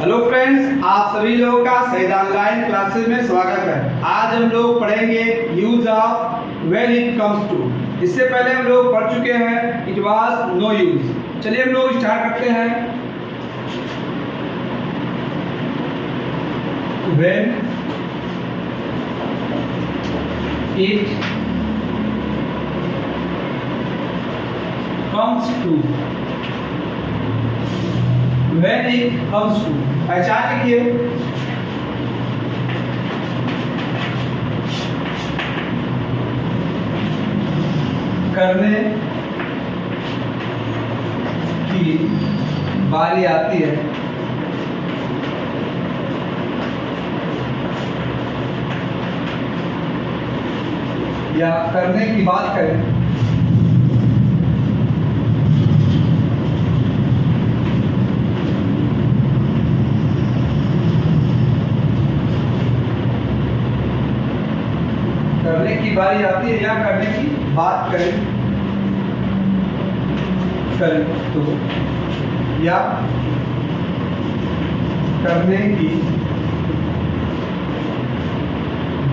Hello friends, आप सभी लोगों का सईद ऑनलाइन क्लासेस में स्वागत है। आज हम लोग पढ़ेंगे use of when it comes to. इससे पहले हम लोग पढ़ चुके हैं इट वाज नो यूज। चलिए हम लोग स्टार्ट करते हैं। When it comes to, when it comes to पहचान लिखिए। करने की बारी आती है या करने की बात करें करने की बारी आती है या करने की बात करें तो या करने की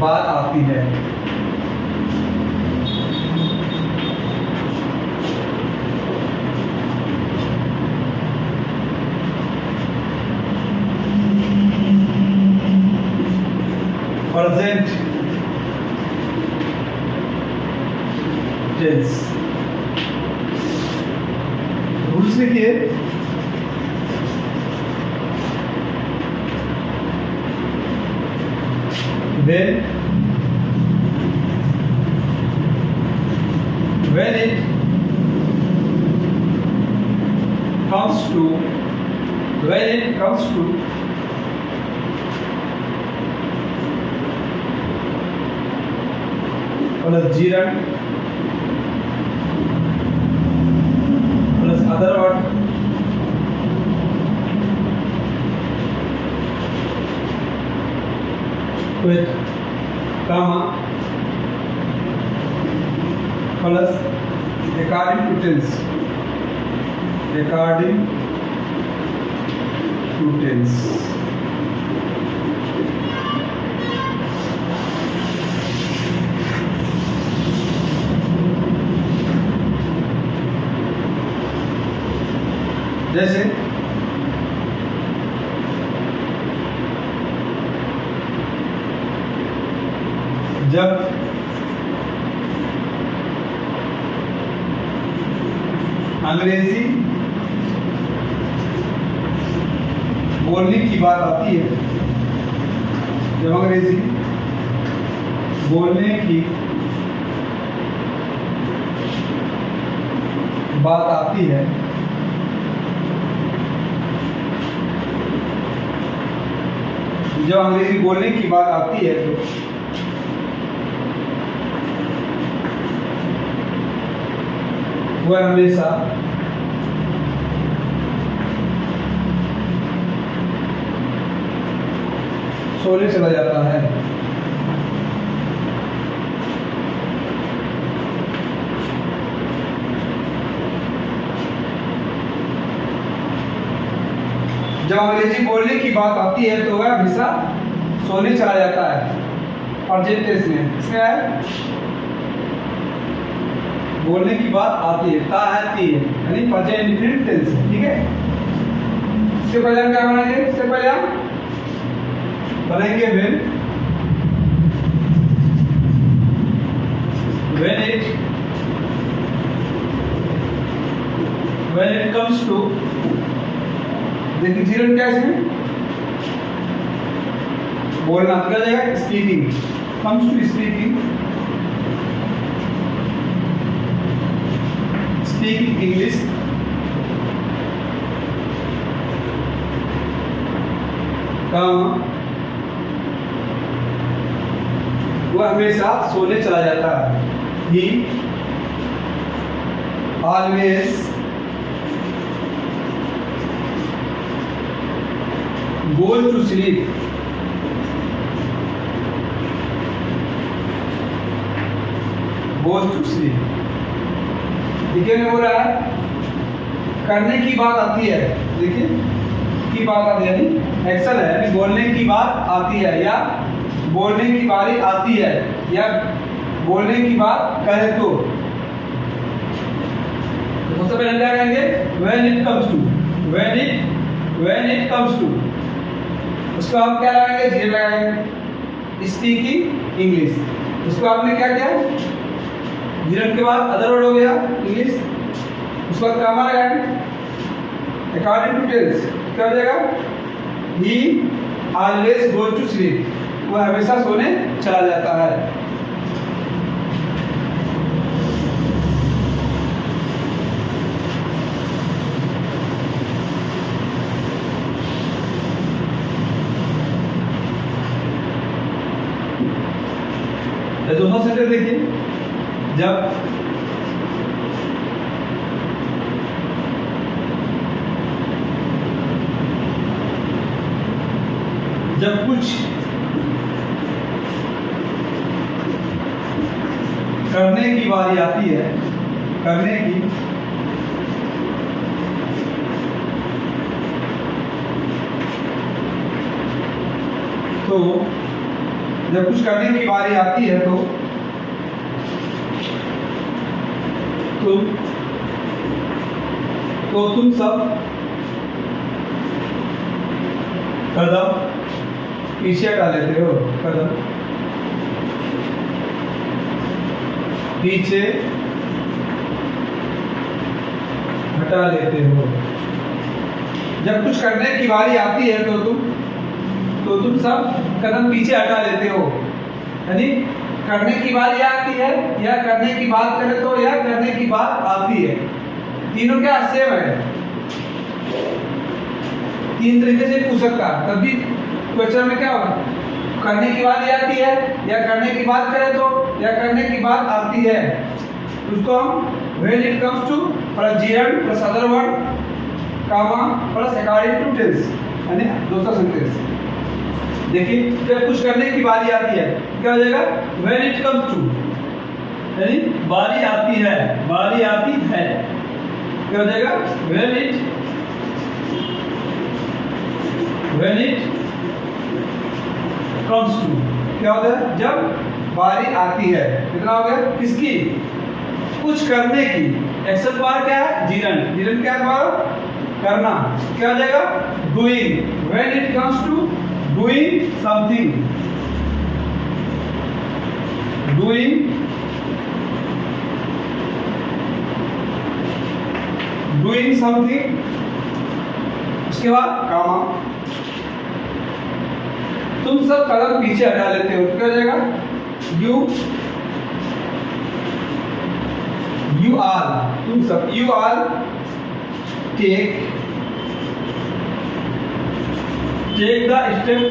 बात आती है प्रेजेंट टेंस। रूल्स लिखिए। when it comes to plus gerund plus other word with comma plus according to tense जैसे जब अंग्रेजी बोलने की बात आती है, जब अंग्रेजी बोलने की बात आती है जब अंग्रेजी बोलने की बात आती है तो वह हमेशा सोने चला जाता है। जब अंग्रेजी बोलने की बात आती है तो वह हमेशा सोने चला जाता है। प्रेजेंट टेंस में इसमें है बोलने की बात आती है, आती है यानी प्रेजेंट इंडेफिनिट टेंस है। ठीक है, इससे पहले हम क्या बनाएंगे? इससे पहले हम बनाएंगे when it comes to, देखिए जीरन क्या है इसमें? बोलना तो क्या जाएगा? Speaking. comes to speaking English वह हमेशा सोने चला जाता है। He always goes to sleep देखिए मैं बोल रहा है करने की बात आती है, देखिए की बात आती है, यानी एक्शन है, यानी बोलने की बात आती है या बोलने की बारी आती है या बोलने की बात करें तो सबसे पहले क्या कहेंगे, when it comes to, when it comes to. उसको आप क्या लगाएंगे, जीरो लगाएंगे, स्पीकिंग इंग्लिश। उसको आपने क्या किया, जीरो के बाद अदर वर्ड हो गया इंग्लिश, उसके बाद कामा लगाएंगे, अकॉर्डिंग टू टेल्स क्या हो जाएगा, he always goes to sleep, वो हमेशा सोने चला जाता है। दूसरा सेंटेंस देखिए, जब कुछ करने की बारी आती है, करने की, तो जब कुछ करने की बारी आती है तो तुम सब कदम पीछे हटा लेते हो, कदम पीछे हटा लेते हो। जब कुछ करने की बारी आती है तो तुम सब कदम पीछे हटा लेते हो, यानी करने की बारी आती है या करने की बात करें तो या करने की बात आती है, तीनों क्या सेम है, तीन तरीके से पूछ सकता है। तब भी क्वेश्चन में क्या होगा, करने की बारी आती है या करने की बात करें तो या करने की बात आती है, उसको हम when it comes to plus G N plus other word comma plus according to tense, यानी दूसरा सेंटेंस। देखिए जब कुछ करने की बारी आती है क्या हो जाएगा, व्हेन इट कम्स टू, यानी बारी आती है, बारी आती है, क्या हो जाएगा, व्हेन इट कम्स टू, क्या होता है, जब बारी आती है। कितना हो गया, किसकी, कुछ करने की। एक्शन बार क्या है, जीरन, जीरन क्या है, करना, क्या हो जाएगा, doing. When it comes to doing something, doing something, उसके बाद कामा, तुम सब कदम पीछे हटा लेते हो, क्या हो जाएगा, यू आल, तुम सब, you all take the step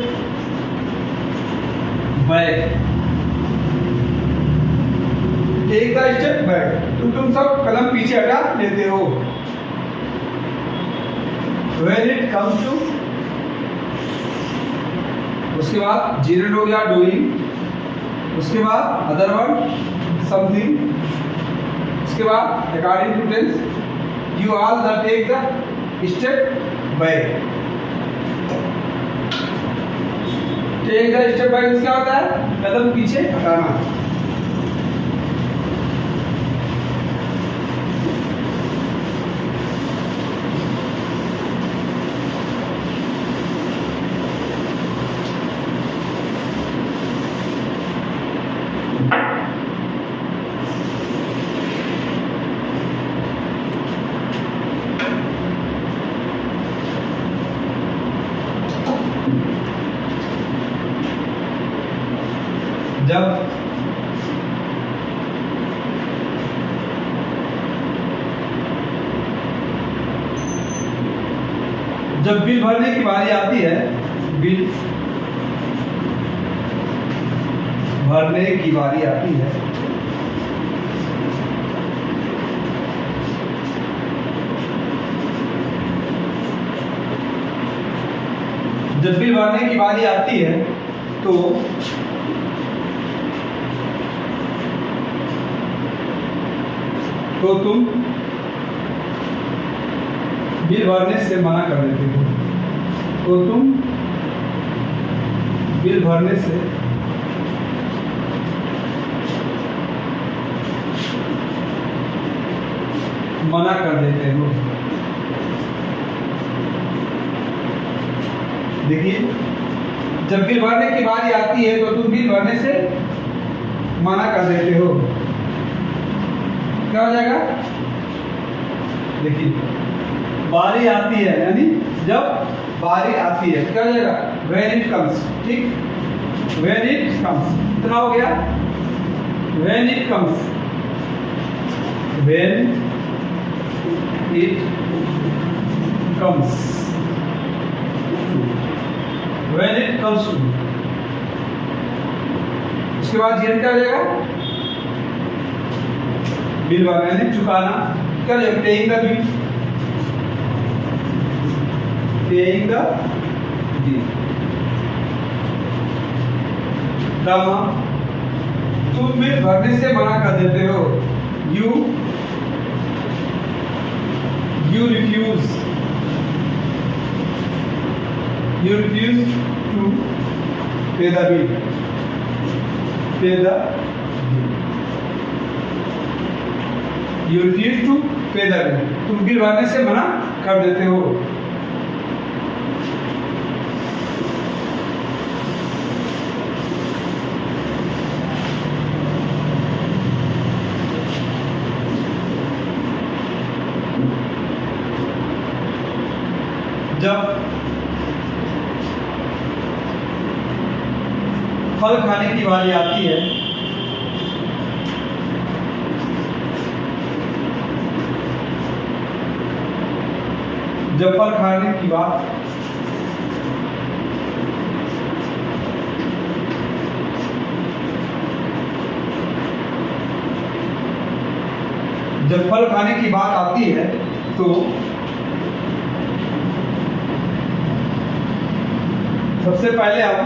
back, take the step back, तुम सब कदम पीछे हटा लेते हो। व्हेन इट कम्स टू, उसके बाद जीरो हो गया डूइंग, उसके बाद अदर वर्ड समथिंग, उसके बाद according to tense, you all the take the step back. Take the step back क्या होता है, कदम पीछे हटाना। जब बिल भरने की बारी आती है, बिल भरने की बारी आती है, जब बिल भरने की बारी आती है तो तुम बिल भरने से मना कर देते हो। तो तुम बिल भरने से मना कर देते हो। देखिए, जब बिल भरने की बारी आती है तो तुम बिल भरने से मना कर देते हो। क्या हो जाएगा? देखिए, बारी आती है, यानी जब बारी आती है क्या हो जाएगा? When it comes. ठीक, व्हेन इट कम्स, कितना हो गया? When it comes, when it comes, when it comes to. उसके बाद जीएन क्या हो जाएगा? बिल भरना यानी चुकाना। क्या हो जाएगा? Paying the bill, paying the bill. तुम बिल भरने से मना कर देते हो। You refuse to pay the bill. You refuse to pay the bill. तुम बिल भरने से मना कर देते हो। जब फल खाने की बारी आती है जब फल खाने की बात जब फल खाने की बात आती है तो सबसे पहले हम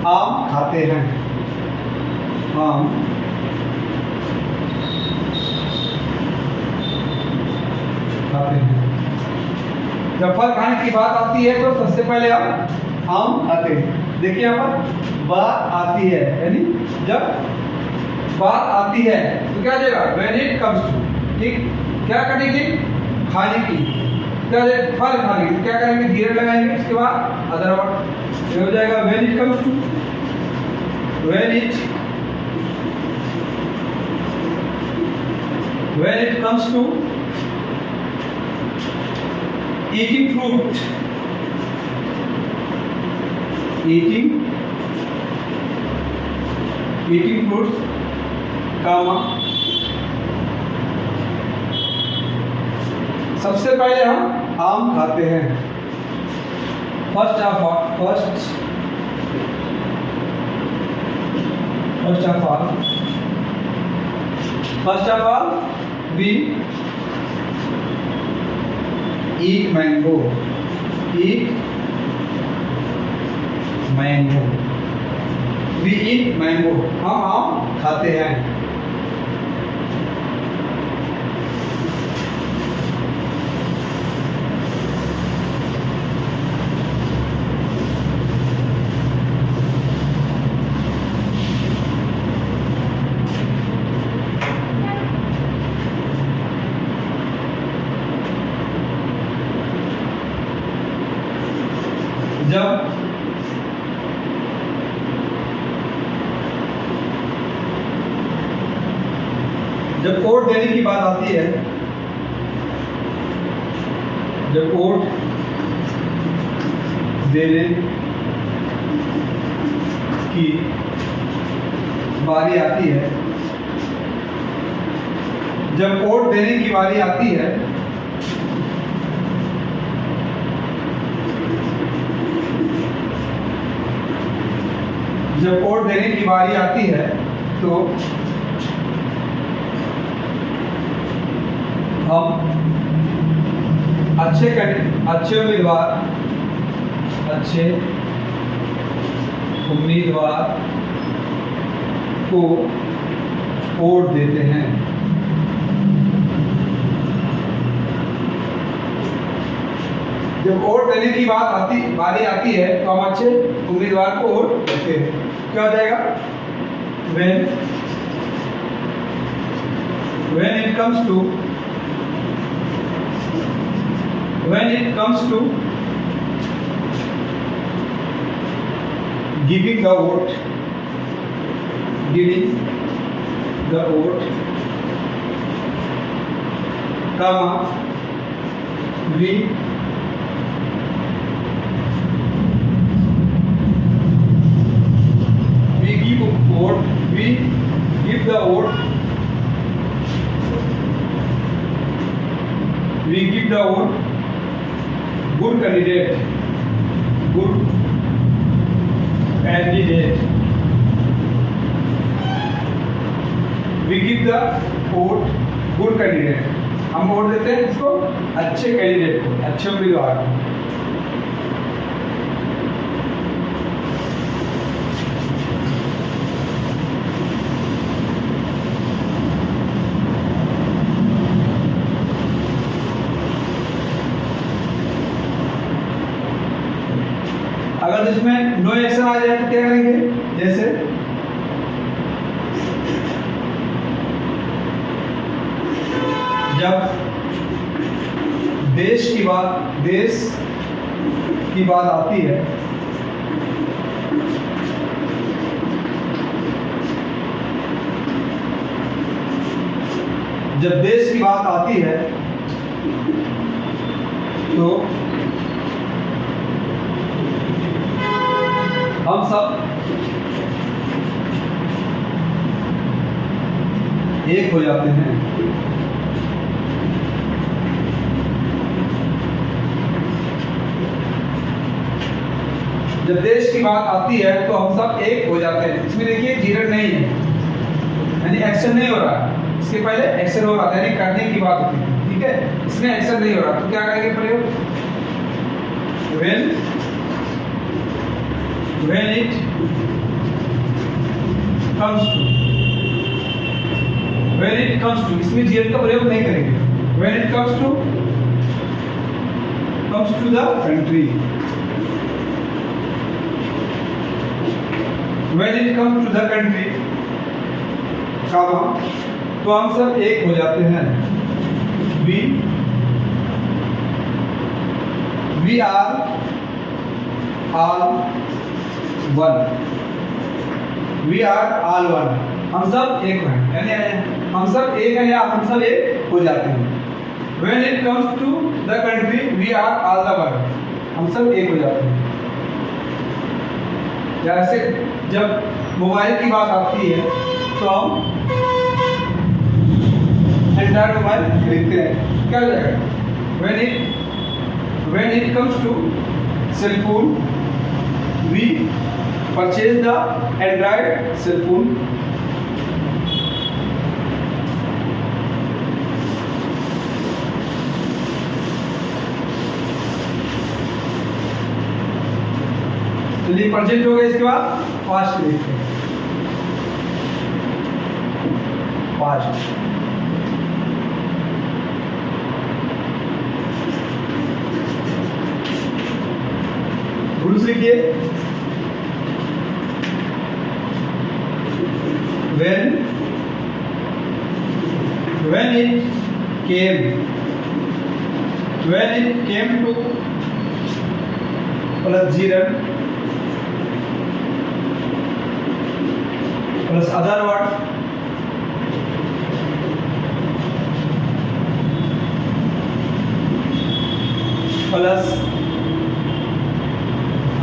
आम खाते हैं। आम खाते हैं। जब फल खाने की बात आती है तो सबसे पहले हम आम खाते हैं। देखिए यहाँ पर बात आती है, यानी जब बात आती है तो क्या जाएगा? When it comes to. ठीक, क्या करेंगे? खाने की, क्या जाएगा? फल खाने की, क्या करेंगे? धीरे लगाएंगे, उसके बाद अदर वर्ड ये हो जाएगा when it comes to. When it comes to eating fruit, eating fruits comma. सबसे पहले हम आम खाते हैं। First of all we eat mango, we eat mango, हम आम खाते हैं। जब वोट देने की बात आती है, जब वोट देने की बारी आती है, जब वोट देने की बारी आती है जब वोट देने की बारी आती है तो हम अच्छे उम्मीदवार को वोट देते हैं। जब वोट देने की बारी आती है तो हम अच्छे उम्मीदवार को वोट देते हैं। क्या हो जाएगा? when it comes to giving the vote, comma, we give vote, we give the vote, we give the vote good candidate, we give the vote good candidate, हम वोट देते हैं इसको अच्छे कैंडिडेट को, अच्छे उम्मीदवार को। अगर इसमें नो एक्शन आ जाए तो क्या करेंगे? जैसे जब देश की बात आती है, जब देश की बात आती है तो हम सब एक हो जाते हैं। जब देश की बात आती है तो हम सब एक हो जाते हैं। इसमें देखिए जीरन नहीं है, यानी एक्शन नहीं हो रहा। इसके पहले एक्शन हो रहा था, यानी करने की बात होती है, ठीक है। इसमें एक्शन नहीं हो रहा तो क्या करेंगे प्रयोग? when it comes to, इसमें जीएन का प्रयोग नहीं करेंगे। when it comes to the country, when it comes to the country, तो हम सब एक हो जाते हैं। we are all one, हम सब एक हैं, यानी हम सब एक हैं या हम सब एक हो जाते हैं। when it comes to the country, we are all the one, हम सब एक हो जाते हैं। जैसे जब मोबाइल की बात आती है तो हम एंड्रॉइड मोबाइल खरीदते हैं, क्या हो जाएगा? when it comes to cell phone, we purchase the Android cell phone. चलिए परचेज हो गया। इसके बाद फास्ट देखते हैं। फास्ट रूल्स लिखिए। when it came to plus zero plus other word plus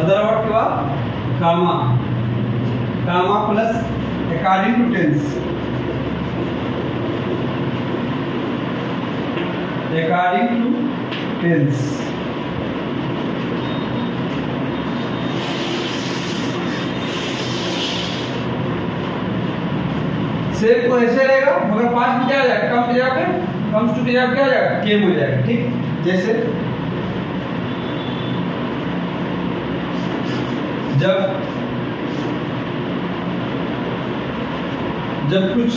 other word के बाद comma plus according to tense, same को ऐसे रहेगा, मगर पांच में क्या आ जाएगा? कम की जगह पे कम्स टू की जगह क्या आ जाएगा? केम हो जाएगा, ठीक। जैसे जब कुछ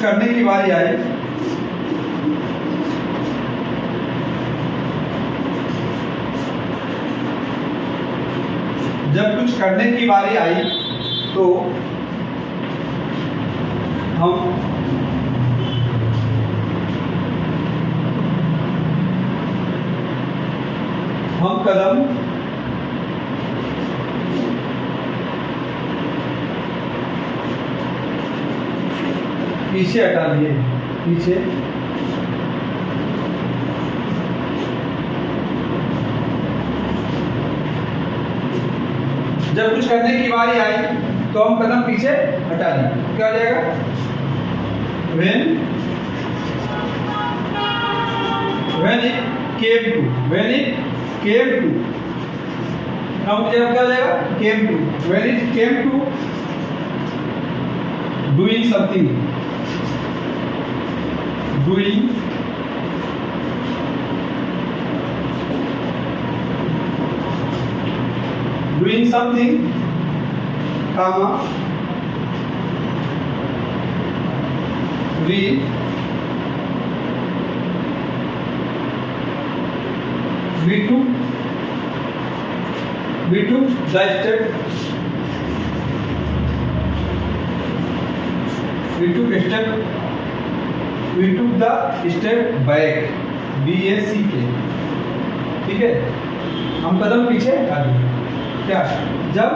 करने की बारी आए तो हम कदम पीछे हटा लिए, पीछे जब कुछ करने की बारी आई तो हम कदम पीछे हटा लिए, क्या हो जाएगा? when it came to, अब जब क्या हो जाएगा? came to, when it came to doing something, doing something, comma, we took the step, back, BACK, ठीक है? हम कदम पीछे हटा दिए, क्या? जब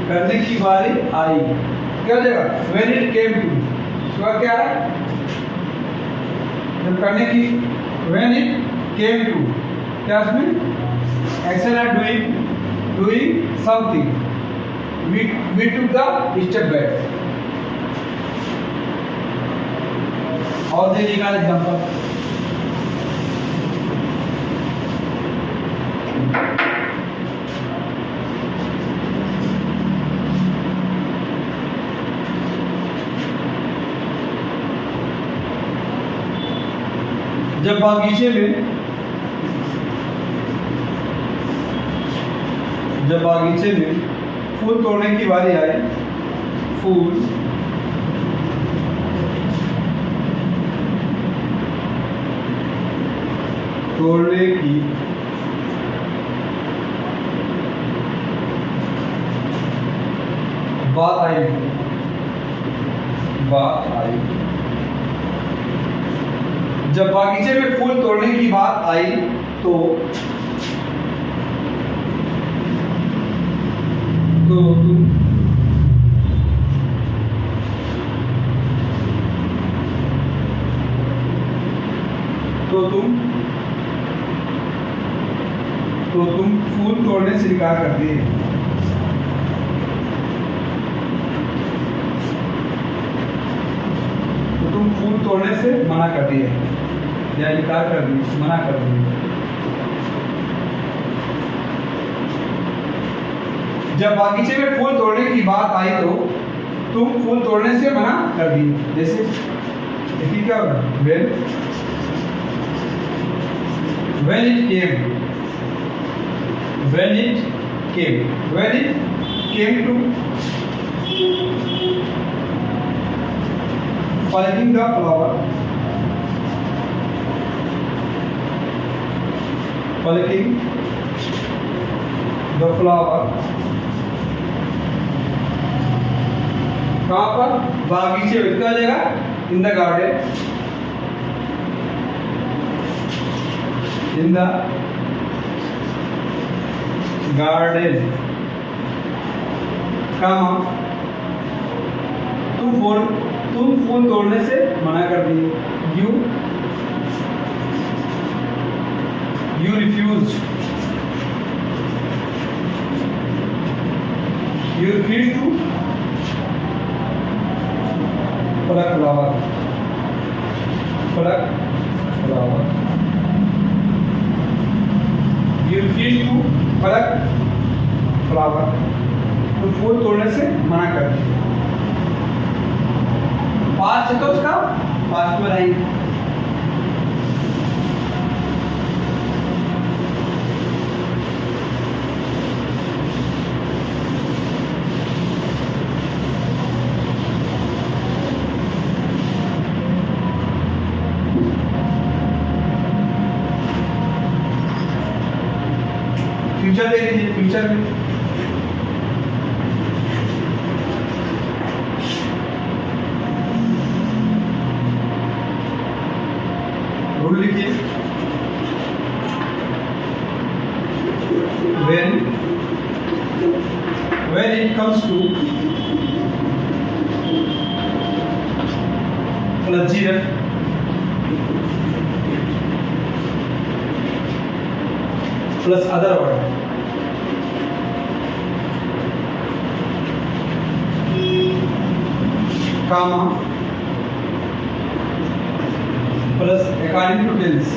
करने की बारी आई, क्या हो जाएगा? when it came to, इसका क्या है? जब करने की when it came to, क्या उसमें एक्शन है? doing something, we took the step back. और देखिएगा एग्जाम्पल, जब बागीचे में फूल तोड़ने की बारी आए, फूल तोड़ने की बात आई, जब बागीचे में फूल तोड़ने की बात आई तो तुम फूल तोड़ने से इनकार कर दिए, तो तुम फूल तोड़ने से मना कर दिए या इनकार कर दिए, मना कर दिए। जब बागीचे में फूल तोड़ने की बात आई तो तुम फूल तोड़ने से मना कर दिए। जैसे देखिए क्या होगा, when it came to plucking the flower, कहाँ पर? बागीचे में, क्या जगह? इन द गार्डन, कहाँ? तुम फूल तोड़ने से मना कर दिए, you refused to pluck flower, you refused to pluck flower, तो फूल तोड़ने से मना कर दिया। पांच है तो उसका पांच में रहेंगे। फ्यूचर ले लीजिए, फ्यूचर में रूल लिखिए, when it comes to plus 0 plus other word, comma plus according to tense,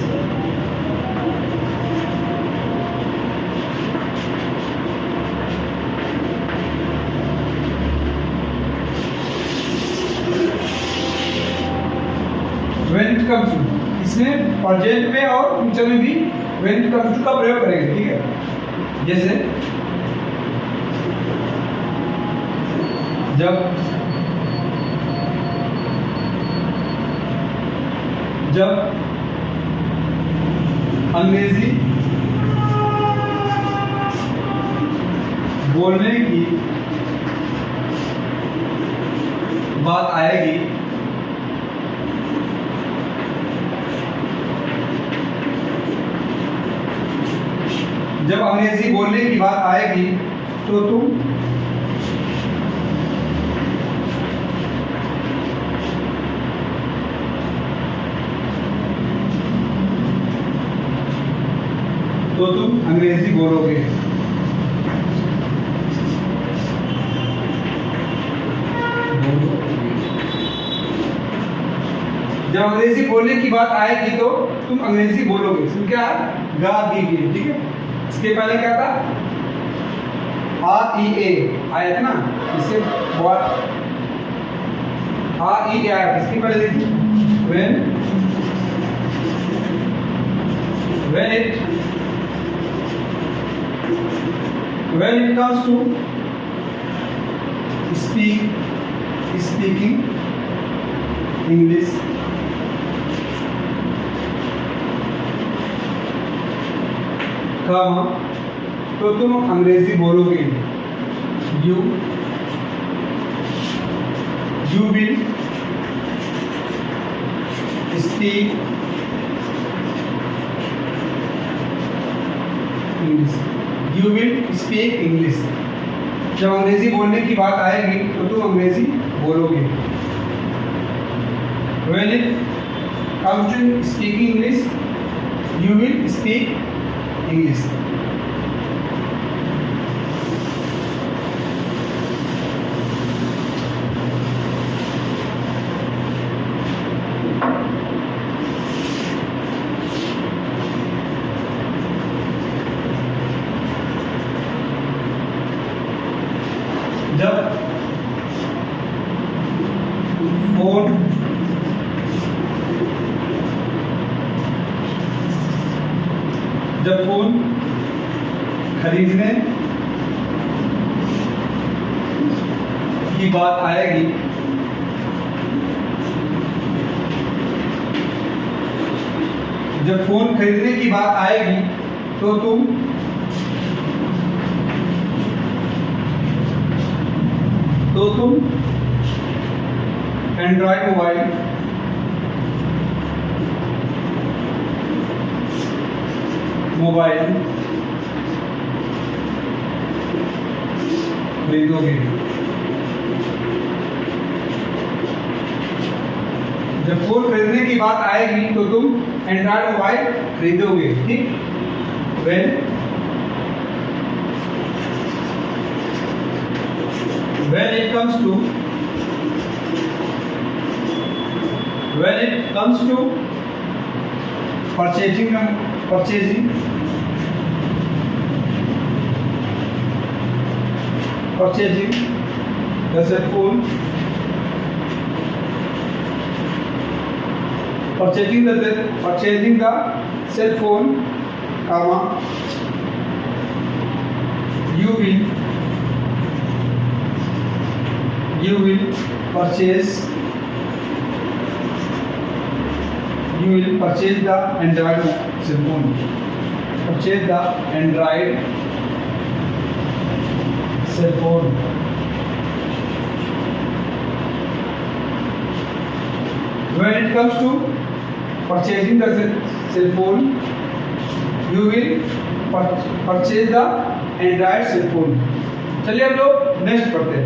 when it comes to, इसमें प्रेजेंट में और फ्यूचर में भी when it comes to का प्रयोग करेंगे, ठीक है। जैसे जब अंग्रेजी बोलने की बात आएगी जब अंग्रेजी बोलने की बात आएगी तो तुम अंग्रेजी बोलोगे। जब अंग्रेजी बोलने की बात आएगी तो तुम अंग्रेजी बोलोगे। इसमें क्या है? गा गी गी, ठीक है। इसके पहले क्या था? आ ई ए आया था ना, इससे आ ई ए आया। इसके पहले देखिए when it comes to speaking English, comma, तो तुम अंग्रेजी बोलोगे। you will speak English, you will speak English। जब अंग्रेजी बोलने की बात आएगी तो तुम अंग्रेजी बोलोगे। when it comes to speaking English, you will speak English। जब फोन खरीदने की बात आएगी तो तुम एंड्रॉयड मोबाइल खरीदोगे। जब फोन खरीदने की बात आएगी तो तुम एंड्रॉयड मोबाइल खरीदोगे, ठीक। when it comes to purchasing the cell phone, purchasing the cell phone, comma, you will purchase the Android cell phone, purchase the Android cell phone. When it comes to purchasing the cell phone, you will purchase the Android cell phone. चलिए हम लोग next पढ़ते हैं.